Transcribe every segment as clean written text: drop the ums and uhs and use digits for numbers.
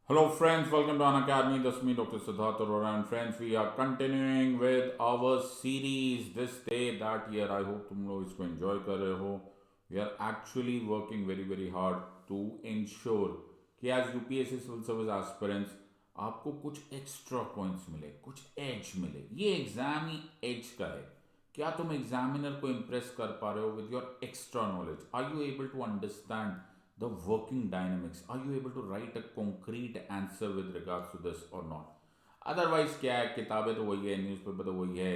Hello, friends. Welcome to An Academy. This is me, Dr. Siddharth Arora, and friends, we are continuing with our series this day, that year. I hope तुम लोग इसको enjoy कर रहे हो. We are actually working very, very hard to ensure कि as UPSC Civil Service aspirants आपको कुछ extra points मिले, कुछ edge मिले. ये एग्जाम ही edge का है. क्या तुम एग्जामिनर को इम्प्रेस कर पा रहे हो with your extra knowledge? Are you able to understand the working dynamics? Are you able to write a concrete answer with regards to this or not? Otherwise क्या है, किताबें तो वही है, न्यूज़पेपर तो वही है,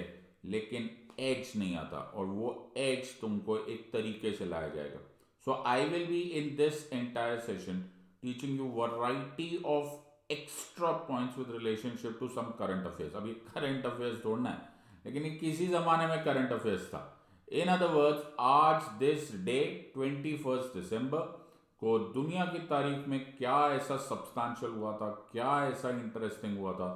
लेकिन एज नहीं आता, और वो एज तुमको एक तरीके से लाया जाएगा. So I will be in this entire session teaching you variety of extra points with relationship to some current affairs. अभी करंट अफेयर्स ढूंढना है, लेकिन ये किसी जमाने में करंट अफेयर्स था. इन अदर वर्ड्स, आज दिस डे 21 दिसंबर को दुनिया की तारीख में क्या ऐसा सब्सटैंशियल हुआ था, क्या ऐसा इंटरेस्टिंग हुआ था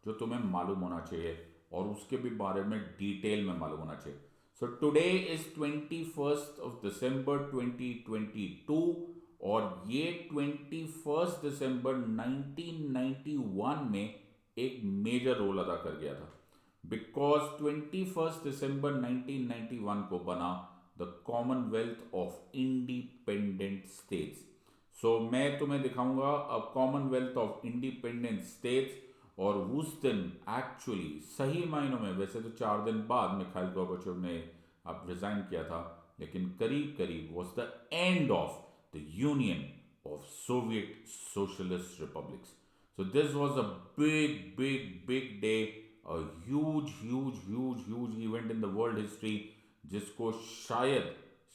जो तुम्हें मालूम होना चाहिए, और उसके भी बारे में डिटेल में मालूम होना चाहिए. सो टुडे इज 21 दिसंबर 2022, और ये 21 दिसंबर 1991 में एक मेजर रोल अदा कर गया था, बिकॉज 21 दिसंबर 1991 को बना the Commonwealth of Independent States. So मैं तुम्हें दिखाऊंगा अब कॉमनवेल्थ ऑफ इंडिपेंडेंट स्टेट्स, और उस दिन एक्चुअली सही मायनों में, वैसे तो 4 दिन बाद मिखाइल गोर्बाचोव ने अब रिजाइन किया था, लेकिन करीब करीब was the end of the union of Soviet Socialist republics. So this was a big, big, big day, a huge, huge, huge, huge event in the world history, जिसको शायद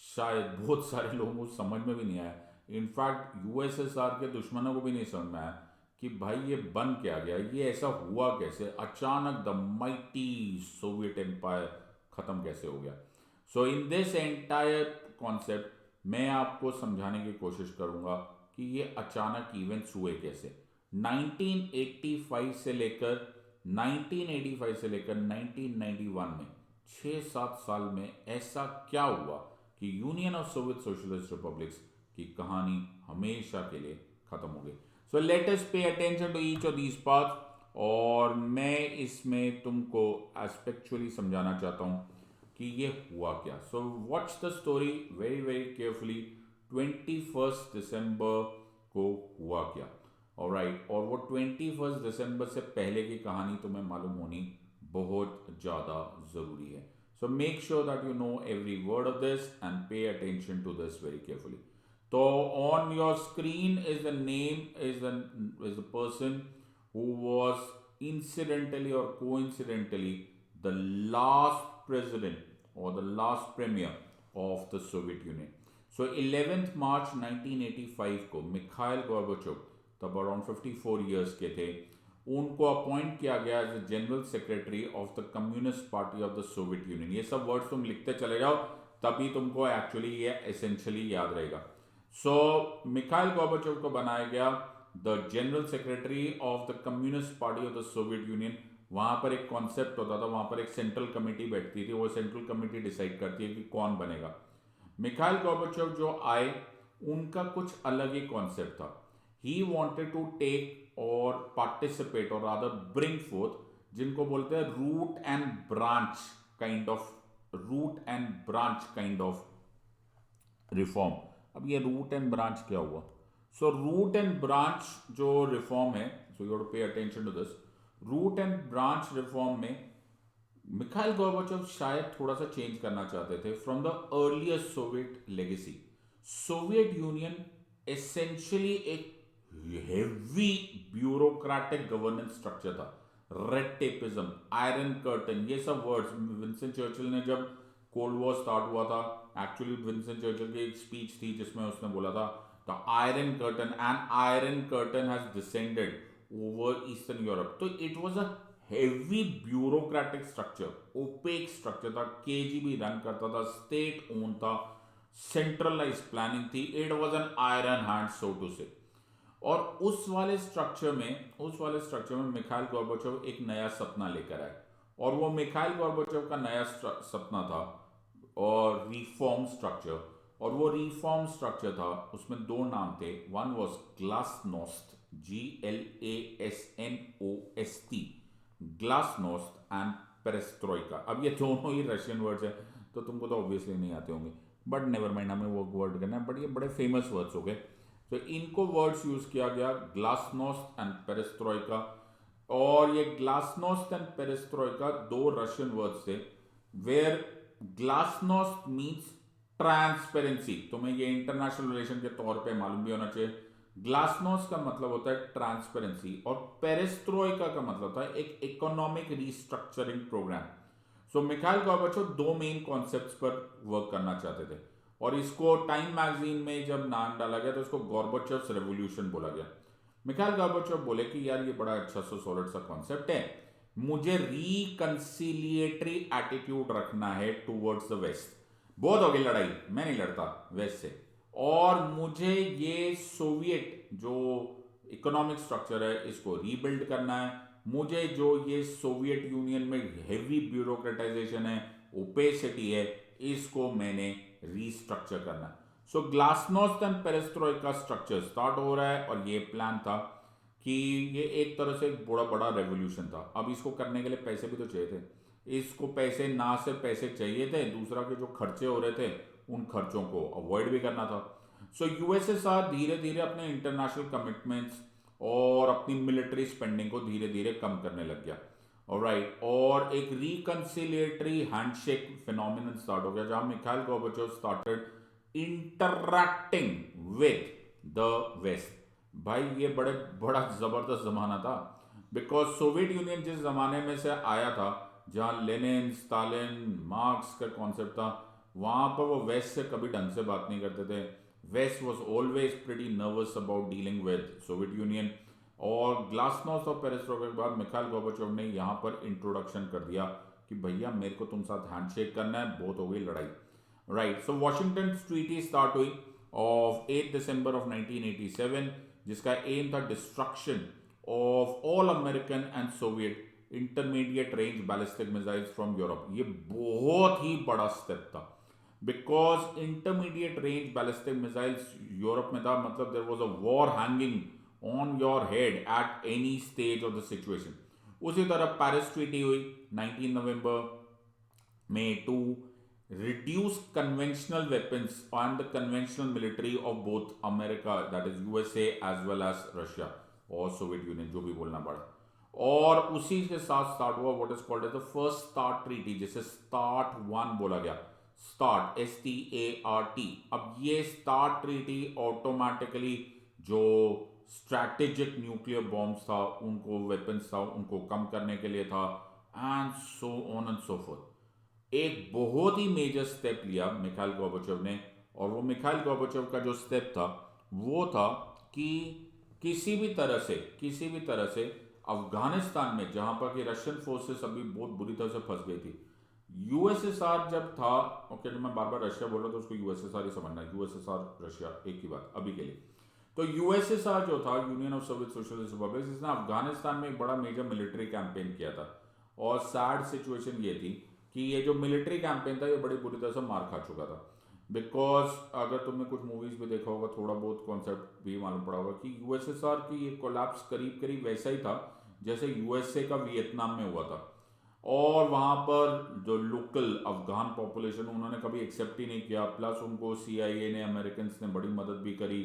शायद बहुत सारे लोगों को समझ में भी नहीं आया. इनफैक्ट यूएसएसआर के दुश्मनों को भी नहीं समझ में आया कि भाई ये बन क्या गया, ये ऐसा हुआ कैसे, अचानक द माइटी सोवियत एम्पायर खत्म कैसे हो गया. सो इन दिस एंटायर कॉन्सेप्ट मैं आपको समझाने की कोशिश करूंगा कि ये अचानक इवेंट्स हुए कैसे. 1985 से लेकर 1985 से लेकर 1991 में 6-7 साल में ऐसा क्या हुआ कि union of Soviet Socialist republics की कहानी हमेशा के लिए खत्म हो गई. सो let us pay attention to each of these parts, और मैं इसमें तुमको एस्पेक्चुअली समझाना चाहता हूं कि ये हुआ क्या. So watch the story very very carefully. 21 दिसंबर को हुआ क्या, ऑलराइट. और वो 21 दिसंबर से पहले की कहानी तुम्हें मालूम होनी बहुत ज़्यादा ज़रूरी है. So make sure that you know every word of this and pay attention to this very carefully. तो on your screen is the name, is the person who was incidentally or coincidentally the last president or the last premier of the Soviet Union. So 11th March 1985 को Mikhail Gorbachev, तब around 54 years के थे, उनको appoint किया गया as the general secretary of the Communist Party of the Soviet Union. ये सब words तुम लिखते चले जाओ, तभी तुमको एक्चुअली ये एसेंशियली याद रहेगा. सो मिखाइल गोर्बाचोव को बनाया गया the general secretary of the Communist Party of the Soviet union. वहां पर एक कॉन्सेप्ट होता था, वहां पर एक सेंट्रल कमेटी बैठती थी, वो सेंट्रल कमेटी डिसाइड करती है कि कौन बनेगा. मिखाइल गोर्बाचोव जो आए, उनका कुछ अलग ही कॉन्सेप्ट था. ही वॉन्टेड टू टेक और पार्टिसिपेट और रादर ब्रिंग फोर्थ, जिनको बोलते हैं root and branch kind of, root and branch kind of reform. अब ये रूट एंड ब्रांच क्या हुआ? सो रूट एंड ब्रांच जो रिफॉर्म है, so you have to pay attention to this. Root and branch reform में Mikhail Gorbachev शायद थोड़ा सा चेंज करना चाहते थे from the earlier Soviet legacy. Soviet union essentially एक हेवी ब्यूरोक्रेटिक गवर्नेंस स्ट्रक्चर था. रेड टेपिज्म, आयरन कर्टन, ये सब वर्ड्स विंस्टन चर्चिल ने जब कोल्ड वॉर स्टार्ट हुआ था, एक्चुअली विंस्टन चर्चिल की एक स्पीच थी जिसमें उसने बोला था the iron curtain, and iron curtain has descended over Eastern Europe. तो it was a heavy bureaucratic structure, opaque structure था, केजीबी रन करता था, स्टेट ओन था, सेंट्रलाइज प्लानिंग थी. It was an iron hand so to say. और उस वाले structure में मिखाइल गोर्बाचोव एक नया सपना लेकर आए, और वो मिखाइल गोर्बाचोव का नया सपना था और रिफॉर्म स्ट्रक्चर. और वो रिफॉर्म स्ट्रक्चर था, उसमें दो नाम थे. One was glasnost, GLASNOST, glasnost and perestroika. अब ये दोनों ही रशियन वर्ड्स हैं, तो तुमको तो ऑब्वियसली नहीं आते होंगे, बट नेवर माइंड, हमें वो वर्ड करना है, बट ये बड़े फेमस वर्ड्स हो गए। तो इनको वर्ड्स यूज किया गया, ग्लासनोस्ट एंड पेरेस्ट्रोइका। और ये ग्लासनोस्ट एंड पेरेस्ट्रोइका दो रशियन वर्ड्स थे, वेयर ग्लासनोस्ट मीन्स ट्रांसपेरेंसी। तुम्हें ये इंटरनेशनल रिलेशन के तौर पे मालूम भी होना चाहिए। ग्लासनोस्ट का मतलब होता है ट्रांसपेरेंसी, और पेरेस्ट्रोइका का मतलब होता है एक इकोनॉमिक रिस्ट्रक्चरिंग प्रोग्राम। सो मिखाइल गोर्बाचोव दो मेन कॉन्सेप्ट्स पर वर्क करना चाहते थे, और इसको टाइम मैगजीन में जब नाम डाला गया तो इसको गोर्बाचोव्स रेवोल्यूशन बोला गया। मिखाइल गोर्बाचोव बोले कि यार ये बड़ा अच्छा सा सॉलिड सा कॉन्सेप्ट है, मुझे रिकंसिलिएटरी एटीट्यूड रखना है टूवर्ड्स द वेस्ट। बहुत हो गई लड़ाई, मैं नहीं लड़ता वेस्ट से, और मुझे ये सोवियत जो इकोनॉमिक स्ट्रक्चर है इसको रीबिल्ड करना है, मुझे जो ये सोवियत यूनियन में हेवी ब्यूरोक्रेटाइजेशन है, ओपेसिटी है, इसको मैंने रीस्ट्रक्चर करना है। So glasnost and perestroika structure start हो रहा है, और ये प्लान था कि ये एक तरह से एक बड़ा बड़ा रेवोल्यूशन था। अब इसको करने के लिए पैसे भी तो चाहिए थे, इसको पैसे ना सिर्फ पैसे चाहिए थे, दूसरा के जो खर्चे हो रहे थे उन खर्चों को अवॉइड भी करना था। सो यूएसएसआर धीरे धीरे अपने इंटरनेशनल कमिटमेंट्स और अपनी मिलिट्री स्पेंडिंग को धीरे धीरे कम करने लग गया। ऑलराइट, और एक रिकंसिलिएटरी हैंडशेक फिनोमिनन स्टार्ट हो गया, जहां Mikhail Gorbachev started interacting with the West. भाई ये बड़ा जबरदस्त जमाना था, बिकॉज सोवियत यूनियन जिस जमाने में से आया था, जहां लेनिन, स्टालिन, मार्क्स का कॉन्सेप्ट था, वहां पर वो वेस्ट से कभी ढंग से बात नहीं करते थे। West was always pretty nervous about dealing with Soviet Union. और ग्लासनोस्ट और पेरेस्ट्रोइका के बाद मिखाइल गोर्बाचोव ने यहाँ पर इंट्रोडक्शन कर दिया कि भैया मेरे को तुम साथ हैंडशेक करना है, बहुत हो गई लड़ाई। Right, so Washington treaty start हुई ऑफ 8 दिसंबर ऑफ 1987, जिसका एम था destruction of all American and Soviet intermediate range ballistic missiles from Europe. ये बहुत ही बड़ा स्टेप था, because intermediate range ballistic missiles Europe में था, मतलब there was a war hanging on your head at any stage of the situation. उसी तरह पेरिस ट्रीटी हुई 19 नवंबर में to reduce conventional weapons and the conventional military of both America, that is USA, as well as Russia और Soviet union, जो भी बोलना पड़ा। और उसी के साथ स्टार्ट हुआ what is called as the first START treaty, जिसे स्टार्ट वन बोला गया। START, START। अब ये स्टार्ट ट्रीटी ऑटोमेटिकली जो स्ट्रैटेजिक न्यूक्लियर बॉम्ब्स था, उनको वेपन्स था, उनको कम करने के लिए था, and so on and so fourth. एक बहुत ही मेजर स्टेप लिया मिखाइल गोर्बाचोव ने, और वो मिखाइल गोर्बाचोव का जो स्टेप था वो था कि किसी भी तरह से अफगानिस्तान में, जहां पर कि रशियन फोर्सेस अभी बहुत बुरी तरह से फंस गई थी, यूएसएसआर जब था, ओके जो मैं बार बार रशिया बोल रहा था उसको यूएसएसआर ही समझना है, यूएसएसआर रशिया एक ही बात अभी के लिए। तो यूएसएसआर जो था, union of Soviet Socialist republics, इसने अफगानिस्तान में एक बड़ा मेजर मिलिट्री कैंपेन किया था। और सैड सिचुएशन ये थी कि ये जो मिलिट्री कैंपेन था ये बड़ी बुरी तरह से मार खा चुका था, बिकॉज अगर तुमने कुछ मूवीज भी देखा होगा, थोड़ा बहुत कॉन्सेप्ट भी मालूम पड़ा होगा कि यूएसएसआर की ये कोलैप्स करीब करीब वैसा ही था जैसे यूएसए का वियतनाम में हुआ था। और वहाँ पर जो लोकल अफगान पॉपुलेशन, उन्होंने कभी एक्सेप्ट ही नहीं किया, प्लस उनको CIA ने, अमेरिकन ने बड़ी मदद भी करी,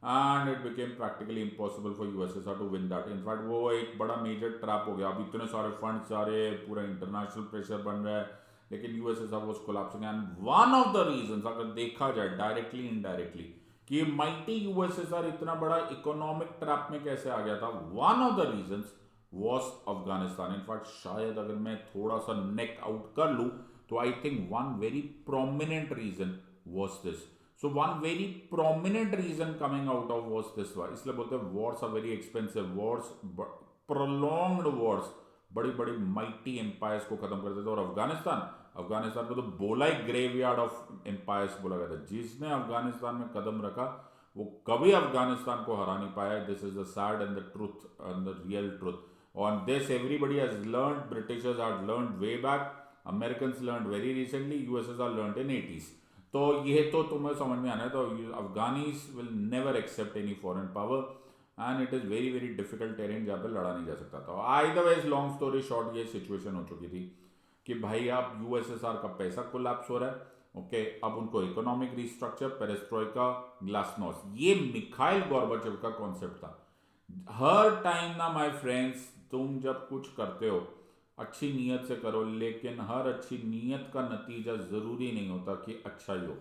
and it became practically impossible for USSR to win that. In fact वो एक बड़ा मेजर ट्रैप हो गया। अब इतने सारे फंड्स आ रहे, पूरा इंटरनेशनल प्रेशर बन रहा है, लेकिन USSR was collapsing. And one of the reasons, अगर देखा जाए डायरेक्टली इनडायरेक्टली, कि माइटी यूएसएसआर इतना बड़ा इकोनॉमिक ट्रैप में कैसे आ गया था, one of the reasons was Afghanistan. In fact शायद अगर मैं थोड़ा सा नेक आउट कर लूं तो I think one very prominent reason was this. So one very prominent reason coming out of was this वा, इसलिए बोलते हैं wars are very expensive, wars, prolonged wars बड़ी बड़ी माइटी एम्पायर्स को खत्म कर देते। और अफगानिस्तान को तो बोला ही ग्रेवयार्ड ऑफ एम्पायर्स बोला गया था। जिसने अफगानिस्तान में कदम रखा वो कभी अफगानिस्तान को हरा नहीं पाया। This is the sad and the truth and the real truth. On this, everybody has learned. Britishers had learned way back. Americans learned very recently. USSR learned in 80s. तो ये तो तुम्हें समझ में आना है। तो Afghanis will never accept any foreign power, and it is very very difficult terrain जहाँ पे लड़ा नहीं जा सकता था। आइदरवाइज लॉन्ग स्टोरी शॉर्ट ये सिचुएशन हो चुकी थी कि भाई अब यूएसएसआर का पैसा कोलैप्स हो रहा है, ओके अब उनको इकोनॉमिक रिस्ट्रक्चर, पेरेस्ट्रोइका, ग्लासनोस्ट, ये मिखाइल गोर्बाचेव का कॉन्सेप्ट था। हर टाइम ना माय फ्रेंड्स, तुम जब कुछ करते हो अच्छी नीयत से करो, लेकिन हर अच्छी नीयत का नतीजा ज़रूरी नहीं होता कि अच्छा ही हो,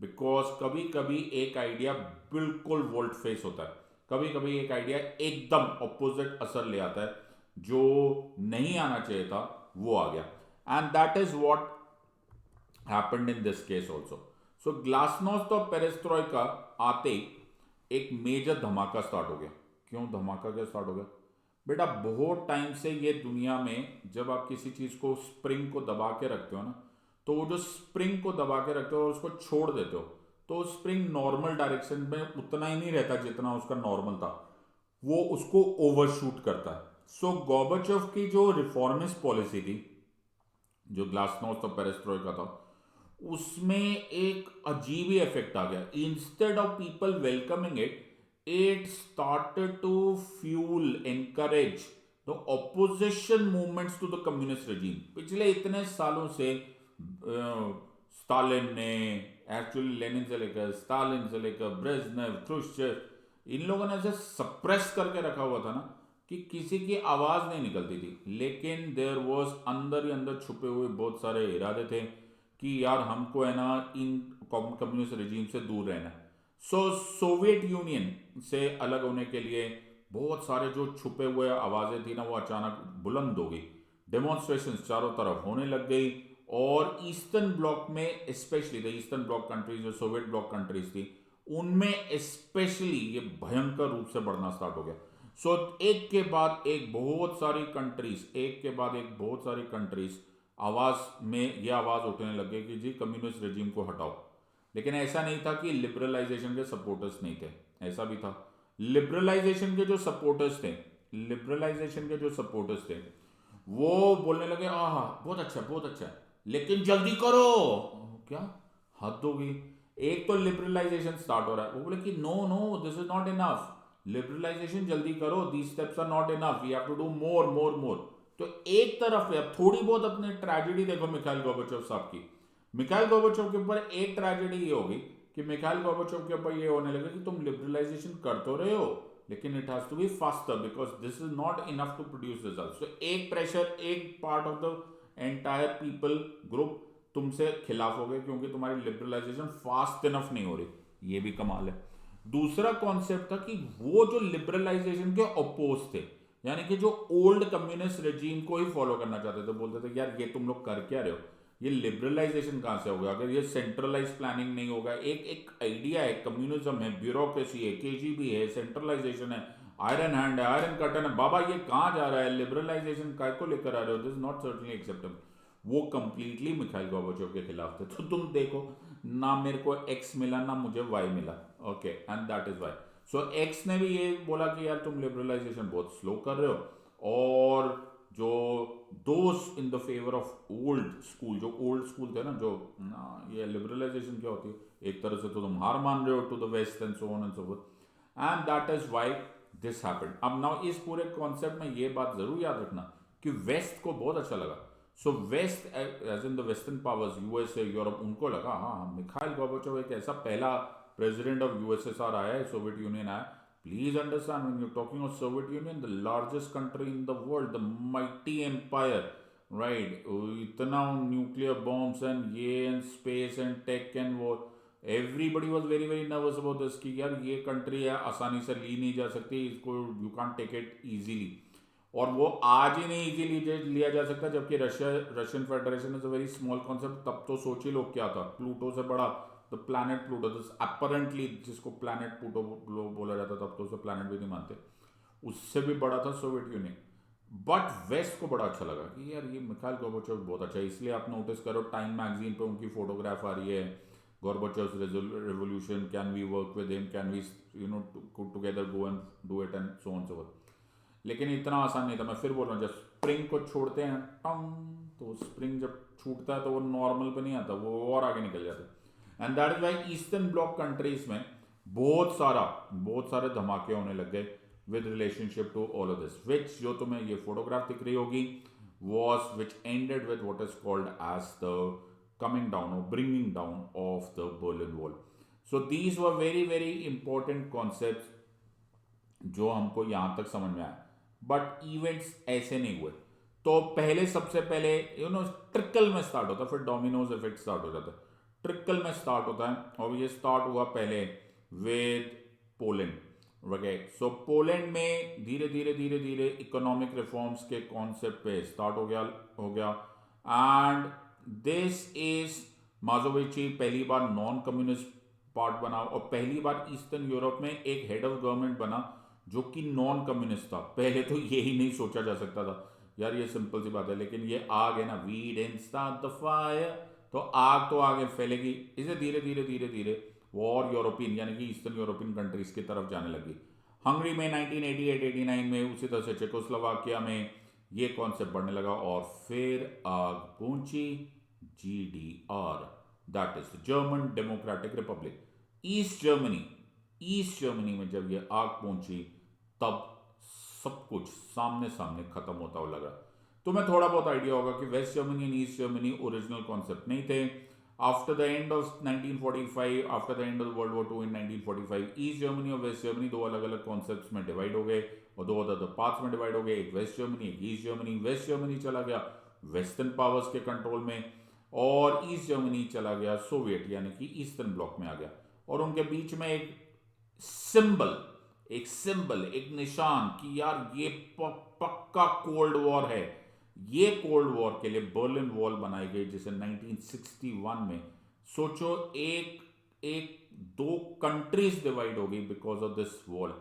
बिकॉज कभी कभी एक आइडिया बिल्कुल वोल्ट फेस होता है, कभी कभी एक आइडिया एकदम ऑपोजिट असर ले आता है, जो नहीं आना चाहिए था वो आ गया, and that is what happened in this case also. So glasnost और पेरेस्ट्रोइका आते ही एक मेजर धमाका स्टार्ट हो गया। क्यों धमाका क्या स्टार्ट हो गया? बेटा बहुत टाइम से ये दुनिया में जब आप किसी चीज को स्प्रिंग को दबा के रखते हो ना, तो वो जो स्प्रिंग को दबा के रखते हो और उसको छोड़ देते हो, तो स्प्रिंग नॉर्मल डायरेक्शन में उतना ही नहीं रहता जितना उसका नॉर्मल था, वो उसको ओवरशूट करता है। सो गोर्बाचेव की जो रिफॉर्मिस्ट पॉलिसी थी, जो ग्लासनोस्ट और पेरेस्ट्रोइका था, उसमें एक अजीब ही इफेक्ट आ गया। Instead of people welcoming it, it started to fuel, encourage the opposition movements to the communist regime। पिछले इतने सालों से स्टालिन ने, एक्चुअली लेनिन से लेकर स्टालिन से लेकर ब्रेजनेव, क्रुश्चेव, इन लोगों ने ऐसे सप्रेस करके रखा हुआ था ना कि किसी की आवाज नहीं निकलती थी, लेकिन देयर वाज अंदर ही अंदर छुपे हुए बहुत सारे इरादे थे कि यार हमको है ना इन कम्युनिस्ट रजीम से दूर रहना है। सो सोवियत यूनियन से अलग होने के लिए बहुत सारे जो छुपे हुए आवाज़ें थी ना, वो अचानक बुलंद हो गई, डेमोन्स्ट्रेशन चारों तरफ होने लग गई, और ईस्टर्न ब्लॉक में specially the eastern Bloc countries, जो सोवियत ब्लॉक कंट्रीज थी, उनमें स्पेशली ये भयंकर रूप से बढ़ना स्टार्ट हो गया। सो एक के बाद एक बहुत सारी कंट्रीज, एक के बाद एक बहुत सारी कंट्रीज आवाज़ में ये आवाज़ उठने लग गई कि जी कम्युनिस्ट रजीम को हटाओ। लेकिन ऐसा नहीं था कि लिबरलाइजेशन के सपोर्टर्स नहीं थे, ऐसा भी था। लिबरलाइजेशन के जो सपोर्टर्स थे, लिबरलाइजेशन के जो सपोर्टर्स थे, वो बोलने लगे आहा बहुत अच्छा बहुत अच्छा है, लेकिन जल्दी करो। क्या हद हो गई? एक तो लिबरलाइजेशन स्टार्ट हो रहा है, वो बोले कि no no this is not enough, liberalisation जल्दी करो, these steps are not enough, we have to do more more more. तो एक तरफ अब थोड़ी बहुत अपने ट्रेजेडी देखो मिखाइल गोर्बाचेव साहब की। मिखाइल गोर्बाचेव के ऊपर एक ट्रेजेडी ये होगी कि मिखाइल गोर्बाचेव के ऊपर ये होने लगे कि तुम लिबरलाइजेशन कर तो रहे हो, लेकिन it has to be faster because this is not enough to produce result. So एक प्रेशर, एक part of the entire people group तुमसे खिलाफ हो गए क्योंकि तुम्हारी लिबरलाइजेशन फास्ट इनफ नहीं हो रही, ये भी कमाल है। दूसरा कॉन्सेप्ट था कि वो जो लिबरलाइजेशन के अपोज थे, यानी कि जो ओल्ड कम्युनिस्ट रेजीम को ही फॉलो करना चाहते थे, बोलते थे यार ये तुम लोग कर क्या रहे हो, ये लिबरलाइजेशन कहां से होगा अगर ये सेंट्रलाइज प्लानिंग नहीं होगा। एक एक आइडिया है, कम्युनिज्म है, ब्यूरोक्रेसी है, केजीबी है, सेंट्रलाइजेशन है, आयरन हैंड है, आयरन कर्टन है, बाबा ये कहां जा रहा है, लिबरलाइजेशन काय को लेकर आ रहे हो, दिस नॉट सर्टनली एक्सेप्टेबल। वो कंप्लीटली मिखाइल गोर्बाचेव के खिलाफ थे। तो तुम देखो ना, मेरे को एक्स मिला ना मुझे वाई मिला, okay, and that is Y. So X ने भी ये बोला कि यार तुम लिबरलाइजेशन बहुत स्लो कर रहे हो, और जो दोस्त in the favour of old school, जो ओल्ड स्कूल थे ना, जो ये लिबरलाइजेशन क्या होती है, एक तरह से तो तुम हार मान रहे हो to the West and so on and so forth, and that is why this happened. अब नाउ इस पूरे कॉन्सेप्ट में ये बात जरूर याद रखना कि वेस्ट को बहुत अच्छा लगा। So west as in the western powers, USA, Europe, उनको लगा हाँ मिखाइल गोर्बाचेव एक ऐसा पहला प्रेसिडेंट ऑफ यूएसएसआर आया है, सोवियत यूनियन आया। Please understand, when you're talking of Soviet Union, the largest country in the world, the mighty empire, right? इतना nuclear bombs and ये and space and tech and war, everybody was very very nervous about this कि यार ये country है, आसानी से ली नहीं जा सकती इसको, you can't take it easily। और वो आज ही नहीं इजीली लिया जा सकता, जबकि Russian federation is a very small concept. तब तो सोच ही लो क्या था, प्लूटो से बड़ा, द प्लैनेट प्लूटो, अपरेंटली जिसको प्लैनेट प्लूटो बोला जाता, तब तो उसे प्लैनेट भी नहीं मानते, उससे भी बड़ा था सोवियत यूनियन। बट वेस्ट को बड़ा अच्छा लगा कि यार ये मिखाइल गोर्बाचेव बहुत अच्छा है, इसलिए आप नोटिस करो टाइम मैगजीन पे उनकी फोटोग्राफ आ रही है, Gorbachev revolution, can we work with him, can we together go and do it and so on so forth. लेकिन इतना आसान नहीं था। मैं फिर बोल रहा हूँ, जब स्प्रिंग को छोड़ते हैं टंग, तो स्प्रिंग जब छूटता है तो वो नॉर्मल पे नहीं आता, वो और आगे निकल जाता है। And that is why Eastern Bloc countries में बहुत सारे धमाके होने लग गए, with relationship to all of this, which जो तुम्हें ये photograph दिख रही होगी was which ended with what is called as the coming down or bringing down of the Berlin Wall. So these were very very important concepts जो हमको यहाँ तक समझ में आया, बट इवेंट्स ऐसे नहीं हुए। तो पहले सबसे पहले ट्रिकल में स्टार्ट होता है, फिर डोमिनोज इफेक्ट स्टार्ट हो जाता है। ट्रिकल में स्टार्ट होता है और ये स्टार्ट हुआ पहले with Poland. Okay, so Poland में धीरे धीरे धीरे धीरे इकोनॉमिक रिफॉर्म्स के कॉन्सेप्ट पे स्टार्ट हो गया एंड दिस इज माजोविची पहली बार नॉन कम्युनिस्ट पार्ट बना और पहली बार ईस्टर्न यूरोप में एक हेड ऑफ गवर्नमेंट बना जो कि नॉन कम्युनिस्ट था। पहले तो यही नहीं सोचा जा सकता था, यार ये सिंपल सी बात है, लेकिन ये आग है ना, we didn't start the fire, तो आग तो आगे फैलेगी। इसे धीरे धीरे धीरे धीरे वॉर यूरोपियन यानी कि ईस्टर्न यूरोपियन कंट्रीज की तरफ जाने लगी। हंगरी में 1988-89 में, उसी तरह से चेकोस्लोवाकिया में ये कॉन्सेप्ट बढ़ने लगा और फिर आग पहुंची GDR, that is German democratic Republic. East Germany में जब ये आग पहुंची तब सब कुछ सामने सामने खत्म होता हुआ लगा। तुम्हें थोड़ा बहुत आइडिया होगा कि West Germany and East Germany original concept नहीं थे। After the end of 1945, after the end of World War Two in 1945, East Germany और वेस्ट जर्मनी दो अलग अलग कॉन्सेप्ट्स में डिवाइड हो गए और दो अलग पार्ट्स में डिवाइड हो गए, एक वेस्ट जर्मनी एक ईस्ट जर्मनी। वेस्ट जर्मनी चला गया वेस्टर्न पावर्स के कंट्रोल में और ईस्ट जर्मनी चला गया सोवियत यानी कि ईस्टर्न ब्लॉक में आ गया। और उनके बीच में एक सिंबल एक निशान कि यार ये पक्का कोल्ड वॉर है। ये कोल्ड वॉर के लिए बर्लिन वॉल बनाई गई जिसे 1961 में, सोचो एक दो कंट्रीज डिवाइड हो गई बिकॉज ऑफ दिस वॉल।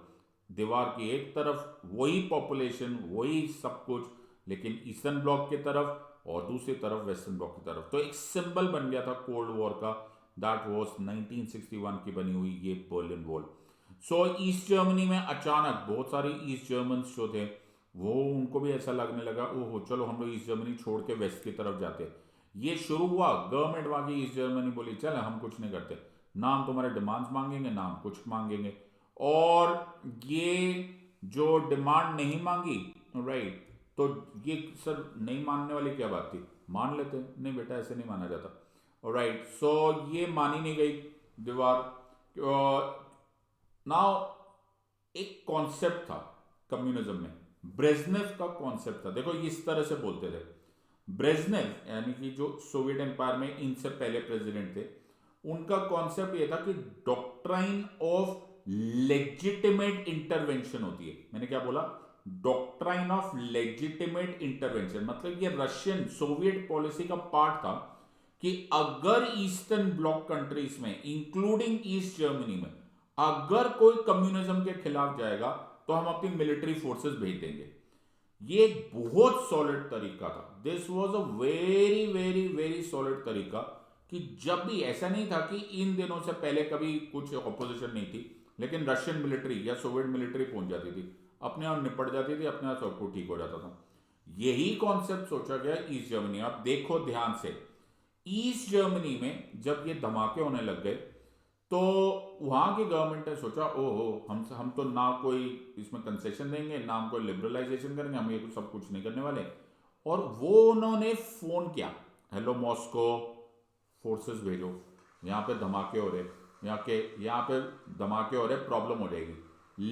दीवार की एक तरफ वही पॉपुलेशन वही सब कुछ, लेकिन ईस्टर्न ब्लॉक की तरफ और दूसरी तरफ वेस्टर्न ब्लॉक की तरफ, तो एक सिंबल बन गया था कोल्ड वॉर का। दैट वाज 1961 की बनी हुई ये बर्लिन वॉल। सो ईस्ट जर्मनी में अचानक बहुत सारे ईस्ट जर्मन्स जो थे वो उनको भी ऐसा लगने लगा ओहो चलो हम लोग ईस्ट जर्मनी छोड़ के वेस्ट की तरफ जाते। ये शुरू हुआ, गवर्नमेंट वहां की ईस्ट जर्मनी बोली चल हम कुछ नहीं करते, ना हम तुम्हारे डिमांड्स मांगेंगे ना हम कुछ मांगेंगे। और ये जो डिमांड नहीं मांगी, राइट, तो ये सर नहीं मानने वाली क्या बात थी, मान लेते, नहीं बेटा ऐसे नहीं माना जाता। राइट, सो ये मानी नहीं गई दीवार। नाउ एक कॉन्सेप्ट था कम्युनिज्म में, ब्रेजनेव का कॉन्सेप्ट था। देखो इस तरह से बोलते थे, ब्रेजनेव यानी कि जो सोवियत एम्पायर में इनसे पहले प्रेसिडेंट थे, उनका कॉन्सेप्ट ये था कि डॉक्ट्राइन ऑफ लेजिटिमेट इंटरवेंशन होती है। मैंने क्या बोला, डॉक्ट्राइन ऑफ लेजिटिमेट इंटरवेंशन, मतलब ये रशियन सोवियत पॉलिसी का पार्ट था कि अगर ईस्टर्न ब्लॉक कंट्रीज में इंक्लूडिंग ईस्ट जर्मनी में अगर कोई कम्युनिज्म के खिलाफ जाएगा तो हम अपनी मिलिट्री फोर्सेस भेज देंगे। ये एक बहुत सॉलिड तरीका था। This was a very very very solid तरीका कि जब भी ऐसा नहीं था कि इन दिनों से पहले कभी कुछ ऑपोजिशन नहीं थी, लेकिन रशियन मिलिट्री या सोवियत मिलिट्री पहुंच जाती थी, अपने आप निपट जाती थी, अपने आप सब कुछ ठीक हो जाता था। यही कॉन्सेप्ट सोचा गया ईस्ट जर्मनी। आप देखो ध्यान से, ईस्ट जर्मनी में जब ये धमाके होने लग गए तो वहां की गवर्नमेंट ने सोचा ओहो हम तो ना कोई इसमें कंसेशन देंगे ना हम कोई लिबरलाइजेशन करेंगे, हम ये सब कुछ नहीं करने वाले। और वो उन्होंने फोन किया, हेलो मॉस्को, फोर्सेस भेजो, यहाँ पे धमाके हो रहे, यहाँ पे धमाके हो रहे, प्रॉब्लम हो जाएगी।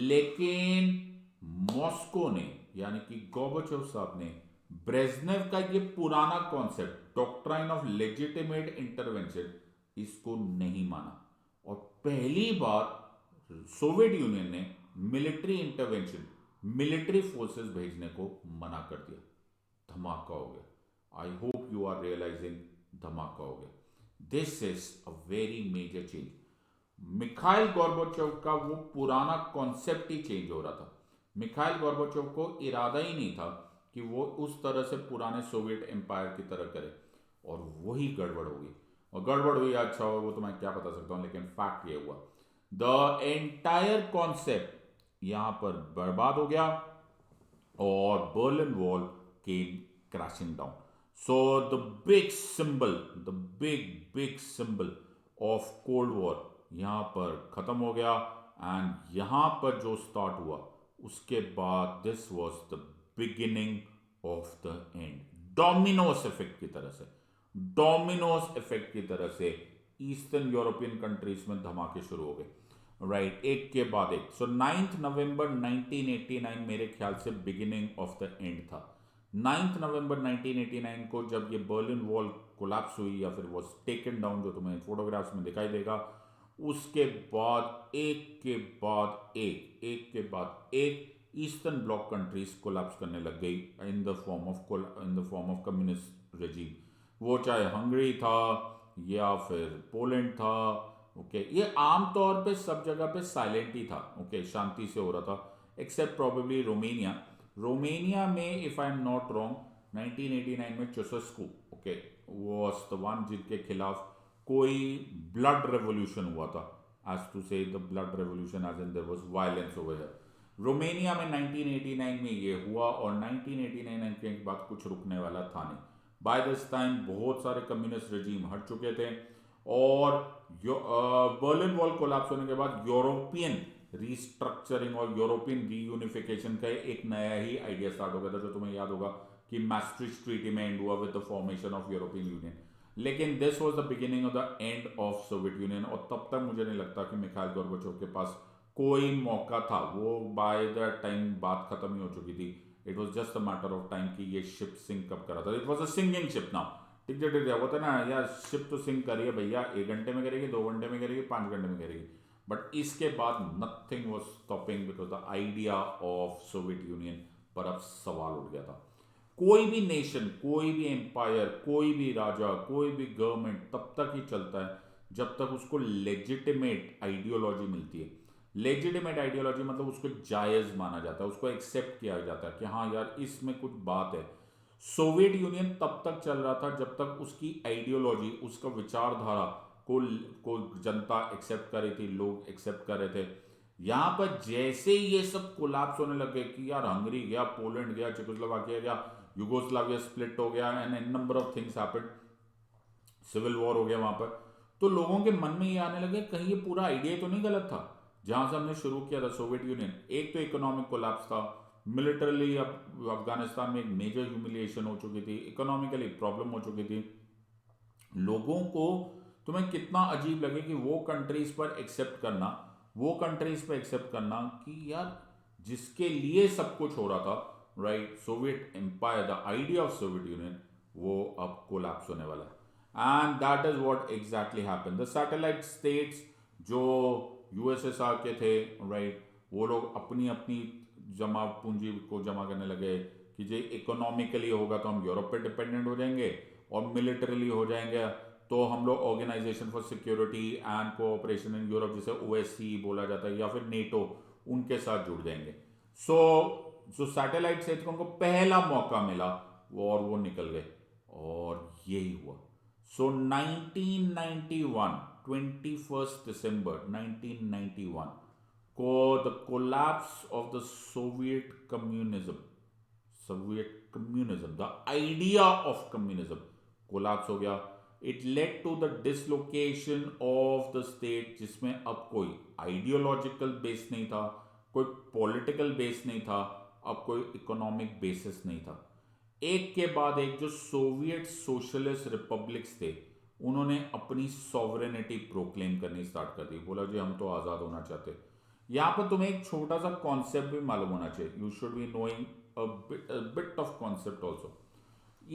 लेकिन मॉस्को ने यानी कि गोर्बाचोव साहब ने ब्रेजनेव का ये पुराना concept doctrine of legitimate intervention इसको नहीं माना और पहली बार सोवियत यूनियन ने मिलिट्री इंटरवेंशन, मिलिट्री फोर्सेस भेजने को मना कर दिया। धमाका हो गया। I hope you are realising, धमाका हो गया। This is a very major change. Mikhail Gorbachev का वो पुराना कॉन्सेप्ट ही चेंज हो रहा था। मिखाइल गोर्बाचोव को इरादा ही नहीं था कि वो उस तरह से पुराने सोवियत एम्पायर की तरह करे, और वही गड़बड़ होगी। और गड़बड़ हुई अच्छा हो वो तो मैं क्या बता सकता हूं, लेकिन फैक्ट ये हुआ, द एंटायर कॉन्सेप्ट यहां पर बर्बाद हो गया और Berlin wall came crashing down. So the big symbol, the big symbol of cold war यहां पर खत्म हो गया। एंड यहां पर जो स्टार्ट हुआ उसके बाद this was the beginning of the and. Domino's effect की तरह से, डोमिनोस इफेक्ट की तरह से ईस्टर्न यूरोपियन कंट्रीज में धमाके शुरू हो गए, राइट, एक के बाद एक। सो 9 नवंबर 1989 मेरे ख्याल से बिगिनिंग ऑफ द एंड था। 9 नवंबर 1989 को जब ये बर्लिन वॉल कोलैप्स हुई या फिर वॉज टेकन डाउन, जो तुम्हें फोटोग्राफ्स में दिखाई देगा, उसके बाद एक के बाद एक के बाद एक ईस्टर्न ब्लॉक कंट्रीज कोलैप्स करने लग गई in the form of communist regime. वो चाहे हंगरी था या फिर पोलैंड था, ओके, ये आमतौर पे सब जगह पे साइलेंट ही था, ओके, शांति से हो रहा था, एक्सेप्ट प्रोबेबली रोमेनिया। रोमेनिया में if I am not wrong 1989 में Ceausescu, okay, was the one जिनके खिलाफ कोई ब्लड रेवोल्यूशन हुआ था, as to say the blood revolution as in there was violence over here. Romania में 1989 में ये हुआ और 1989 के बाद कुछ रुकने वाला था नहीं। बाय दिस टाइम बहुत सारे कम्युनिस्ट रेजीम हट चुके थे और बर्लिन वॉल कोलैप्स होने के बाद यूरोपियन रीस्ट्रक्चरिंग और यूरोपियन रीयूनिफिकेशन का एक नया ही आइडिया स्टार्ट हो गया था, जो तुम्हें याद होगा कि मैस्ट्रिक्ट ट्रीटी में एंड हुआ with the formation of European Union. लेकिन this was the beginning of the end of Soviet Union और तब तक मुझे नहीं लगता कि मिखाइल गोर्बाचोव के पास कोई मौका था। वो बाय द टाइम बात खत्म ही हो चुकी थी। It was just a matter of time कि ये शिप सिंक कब करा था। It was a singing ship now, ठीक है, होता ना यार, शिप तो सिंक करिए भैया, 1 घंटे में करेगी, 2 घंटे में करेगी, 5 घंटे में करेगी, बट इसके बाद nothing was stopping because the idea of Soviet union पर अब सवाल उठ गया था। कोई भी नेशन, कोई भी एम्पायर, कोई भी राजा, कोई भी गवर्नमेंट तब तक ही चलता है जब तक उसको लेजिटिमेट आइडियोलॉजी मिलती है। लेजिटिमेट आइडियोलॉजी मतलब उसको जायज माना जाता है, उसको एक्सेप्ट किया जाता है कि हाँ यार इसमें कुछ बात है। सोवियत यूनियन तब तक चल रहा था जब तक उसकी आइडियोलॉजी, उसका विचारधारा को जनता एक्सेप्ट कर रही थी, लोग एक्सेप्ट कर रहे थे। यहां पर जैसे ही ये सब कोलैप्स होने लगे कि यार हंगरी गया, पोलैंड गया, चेकोस्लोवाकिया गया, यूगोस्लाविया स्प्लिट हो गया and an number of things happened, civil war हो गया वहां पर, तो लोगों के मन में ये आने लगे कहीं ये पूरा आइडिया तो नहीं गलत था जहां से हमने शुरू किया था सोवियत यूनियन। एक तो इकोनॉमिक कोलैप्स था, मिलिटरली अब अफगानिस्तान में एक मेजर ह्यूमिलिएशन हो चुकी थी, इकोनॉमिकली प्रॉब्लम हो चुकी थी। लोगों को, तुम्हें कितना अजीब लगे कि वो कंट्रीज पर एक्सेप्ट करना, वो कंट्रीज पर एक्सेप्ट करना कि यार जिसके लिए सब कुछ हो रहा था, right, Soviet empire, the idea of Soviet Union, वो अब कोलैप्स होने वाला है। And that is what exactly happened. The satellite states जो यूएसएसआर के थे, राइट, वो लोग अपनी अपनी जमा पूंजी को जमा करने लगे कि जो इकोनॉमिकली होगा तो हम यूरोप पे डिपेंडेंट हो जाएंगे और मिलिटरीली हो जाएंगे तो हम लोग Organization for Security and Cooperation in Europe, जिसे ओएससी बोला जाता है, या फिर नेटो, उनके साथ जुड़ जाएंगे। सो जो सैटेलाइट स्टेट्स को उनको पहला मौका मिला और वो निकल गए और यही हुआ। सो 1991, 21 दिसंबर 1991 को the collapse of the Soviet communism, the idea of communism collapse हो गया। It led to the dislocation of the state, जिसमें अब कोई आइडियोलॉजिकल बेस नहीं था, कोई पॉलिटिकल बेस नहीं था, अब कोई इकोनॉमिक बेसिस नहीं था। एक के बाद एक जो सोवियत सोशलिस्ट रिपब्लिक्स थे, उन्होंने अपनी सॉवरेनिटी प्रोक्लेम करनी स्टार्ट कर दी। बोला जी हम तो आज़ाद होना चाहते। यहाँ पर तुम्हें एक छोटा सा कॉन्सेप्ट भी मालूम होना चाहिए, you should be knowing bit of concept also.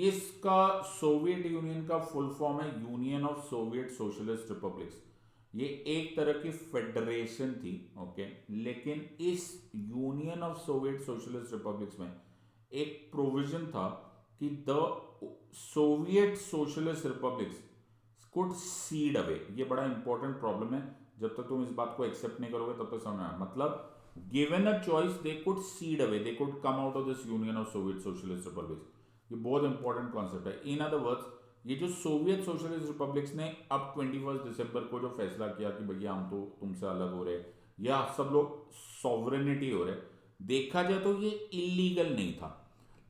इसका सोवियत यूनियन का फुल फॉर्म है union of Soviet Socialist republics. ये एक तरह की फेडरेशन थी, ओके, लेकिन इस union of Soviet Socialist republics में एक प्रोविजन था कि the Soviet Socialist republics could seed away. ये बड़ा इंपॉर्टेंट प्रॉब्लम है, जब तक तुम इस बात को एक्सेप्ट नहीं करोगे तब तक समझना। मतलब given a choice they could seed away, they could come out of this union of Soviet Socialist republics. ये बहुत इंपॉर्टेंट कॉन्सेप्ट है। इन अदर वर्ड्स, ये जो सोवियत सोशलिस्ट रिपब्लिक्स ने अब 21 दिसंबर को जो फैसला किया कि भैया हम तो तुमसे अलग हो रहे, या सब लोग सॉवरेनिटी हो रहे, देखा जाए तो ये इलीगल नहीं था।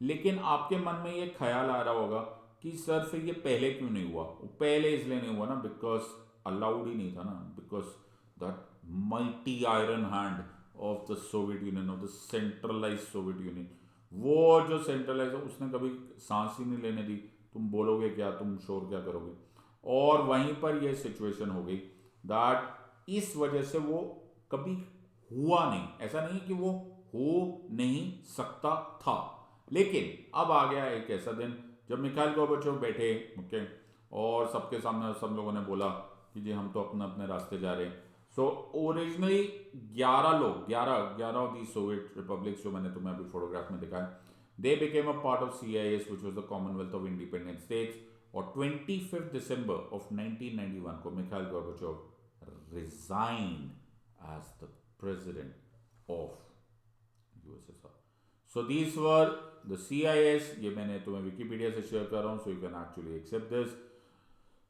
लेकिन आपके मन में ये ख्याल आ रहा होगा कि सर फिर ये पहले क्यों नहीं हुआ? पहले इसलिए नहीं हुआ ना बिकॉज अलाउड ही नहीं था ना, because that multi iron hand of the Soviet Union, of the centralise Soviet Union. वो जो सेंट्रलाइज है उसने कभी सांस ही नहीं लेने दी, तुम बोलोगे क्या, तुम शोर क्या करोगे। और वहीं पर यह सिचुएशन हो गई दैट इस वजह से वो कभी हुआ नहीं, ऐसा नहीं कि वो हो नहीं सकता था। लेकिन अब आ गया एक ऐसा दिन जब मिखाइल गोर्बाचोव बैठे, ओके, और सबके सामने सब लोगों ने बोला कि जी हम तो अपने अपने रास्ते जा रहे हैं। सो ओरिजिनली 11 लोग, 11 ऑफ दी सोवियत रिपब्लिक्स जो मैंने तुम्हें अभी फोटोग्राफ में दिखाया, they became a part of CIS which was the Commonwealth of Independent States. और 25 दिसंबर ऑफ 1991 को Mikhail Gorbachev resign as the president of USSR। So these were the CIS। ये मैंने तुम्हें विकिपीडिया से शेयर कर रहा हूँ, so you can actually accept this।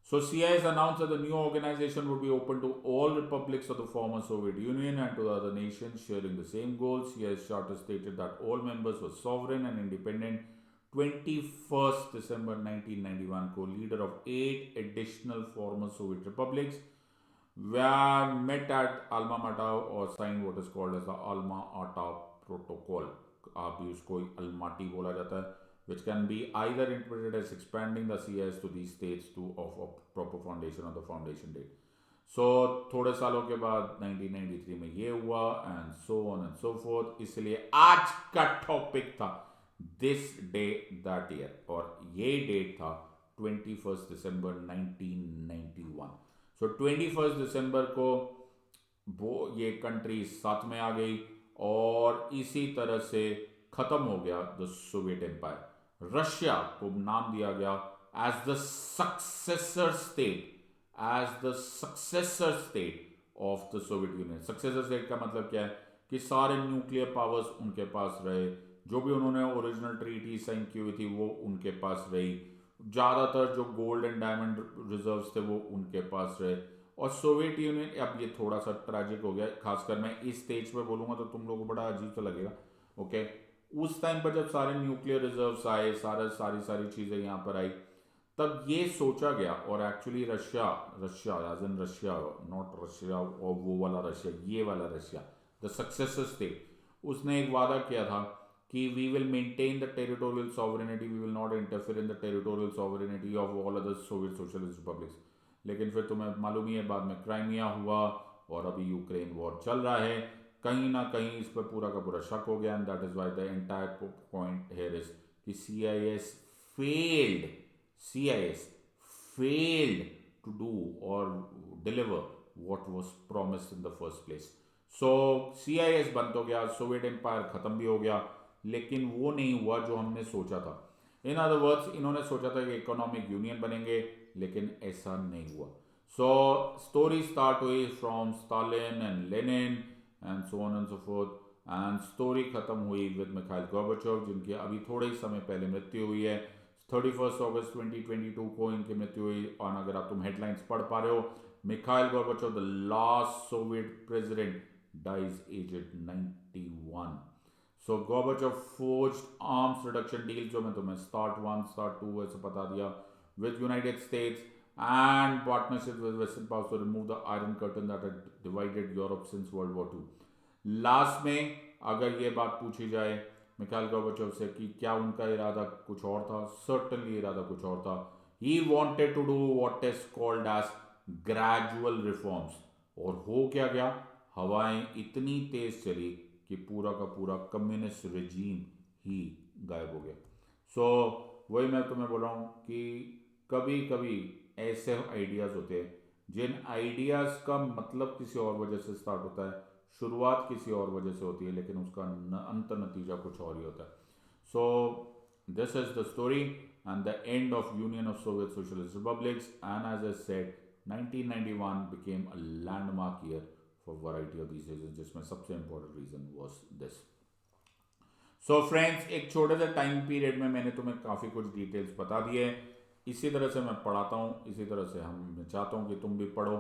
So CIS announced that the new organization would be open to all republics of the former Soviet Union and to other nations sharing the same goals। CIS charter stated that all members were sovereign and independent। 21st December 1991 को leader of 8 additional former Soviet republics were met at Alma Ata or signed what is called as the Alma Ata Protocol। आप भी उसको Almaty बोला जाता है, which can be either interpreted as expanding the CIS to these states to of a proper foundation or the foundation date। So थोड़े सालों के बाद 1993 में ये हुआ and so on and so forth। इसलिए आज का टॉपिक था this day that year, और ये डेट था 21 दिसंबर 1991। सो 21 दिसंबर को वो ये कंट्री साथ में आ गई और इसी तरह से खत्म हो गया द सोवियत एम्पायर। रशिया को नाम दिया गया as the successor state, as the successor state of the Soviet Union. Successor state का मतलब क्या है कि सारे न्यूक्लियर पावर्स उनके पास रहे, जो भी उन्होंने ओरिजिनल ट्रीटी साइन की हुई थी वो उनके पास रही, ज़्यादातर जो गोल्ड एंड डायमंड रिजर्व्स थे वो उनके पास रहे। और सोवियत यूनियन, अब ये थोड़ा सा ट्रैजिक हो गया, खासकर मैं इस स्टेज पे बोलूँगा तो तुम लोगों को बड़ा अजीब सा लगेगा, ओके। उस टाइम पर जब सारे न्यूक्लियर रिजर्व्स आए, सारी चीज़ें यहाँ पर आई, तब ये सोचा गया, और actually Russia as in Russia, not Russia और वो वाला रशिया, ये वाला रशिया द सक्सेसर स्टेट, उसने एक वादा किया था कि we will maintain the territorial sovereignty, we will not interfere in the territorial sovereignty of all other Soviet Socialist Republics. लेकिन फिर तुम्हें मालूम ही है बाद में क्राइमिया हुआ और अभी यूक्रेन वॉर चल रहा है। कहीं ना कहीं इस पर पूरा का पूरा शक हो गया, and that is why the entire point here is कि CIS failed to do or deliver what was promised in the first place। So CIS बंद हो गया, सोवियत एम्पायर खत्म भी हो गया, लेकिन वो नहीं हुआ जो हमने सोचा था। इन अदर वर्ड्स, इन्होंने सोचा था कि इकोनॉमिक यूनियन बनेंगे, लेकिन ऐसा नहीं हुआ। सो स्टोरी स्टार्ट हुई from Stalin and Lenin and so on and so forth, and story खत्म हुई विद मिखाइल गोर्बाचोव, जिनकी अभी थोड़े ही समय पहले मृत्यु हुई है। 31 अगस्त 2022 को इनकी मृत्यु हुई। और अगर आप तुम हेडलाइंस पढ़ पा रहे हो, Mikhail Gorbachev the last Soviet president dies aged 91। So Gorbachev forged arms reduction deal, जो मैं तुम्हें स्टार्ट 1 स्टार्ट 2 ऐसे बता दिया, with United States and partnership with Western powers to remove the Iron Curtain that had divided Europe since World War II। Last में अगर ये बात पूछी जाए मिखाइल गोर्बाचोव से कि क्या उनका इरादा कुछ और था, सर्टनली इरादा कुछ और था। He wanted to do what is called as gradual reforms, और हो क्या गया, हवाएं इतनी तेज चली कि पूरा का पूरा कम्युनिस्ट रिजीम ही गायब हो गया। सो वही मैं तुम्हें बोल रहा हूँ कि कभी कभी ऐसे आइडियाज़ होते हैं जिन आइडियाज़ का मतलब किसी और वजह से स्टार्ट होता है, शुरुआत किसी और वजह से होती है, लेकिन उसका अंत नतीजा कुछ और ही होता है। So this is the story and the end of union of Soviet Socialist Republics, and as I said 1991 became a landmark year for variety of these reason, जिसमें सबसे important reason was this. So friends, एक छोटे से time period में मैंने तुम्हें काफ़ी कुछ डिटेल्स बता दिए। इसी तरह से मैं पढ़ाता हूँ, इसी तरह से मैं चाहता हूँ कि तुम भी पढ़ो।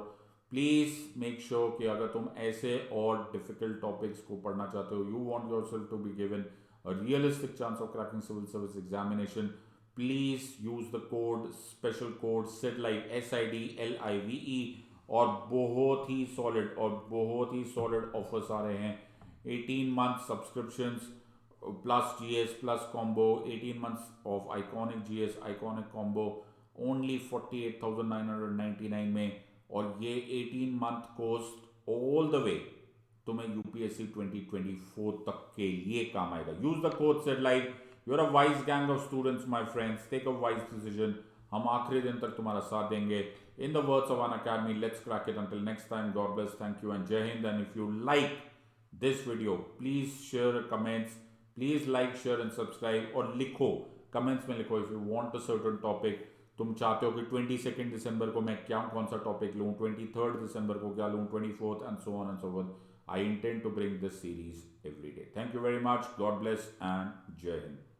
प्लीज़ मेक श्योर कि अगर तुम ऐसे और डिफिकल्ट टॉपिक्स को पढ़ना चाहते हो, you want yourself to be given a realistic chance of cracking civil service examination, please use the code, special code SIDLIVE SIDLIVE, और बहुत ही सॉलिड ऑफर्स आ रहे हैं 18 month subscriptions plus GS plus combo, 18 months of iconic GS iconic combo only 48,999 में, और ये 18 month course all the way तुम्हें UPSC 2024 तक के लिए काम आएगा. Use the code said like. You are a wise gang of students my friends. Take a wise decision. हम आखिरी दिन तक तुम्हारा साथ देंगे. In the words of Unacademy, let's crack it. Until next time, God bless, thank you and Jai Hind. And if you like this video, please share comments, please like, share and subscribe. और लिखो comments में, लिखो if you want a certain topic. तुम चाहते हो कि 22 दिसंबर को मैं क्या कौन सा टॉपिक लूँ, 23 दिसंबर को क्या लूँ, 24th and so on and so forth. I intend to bring this series every day. Thank you very much. God bless and Jai Hind.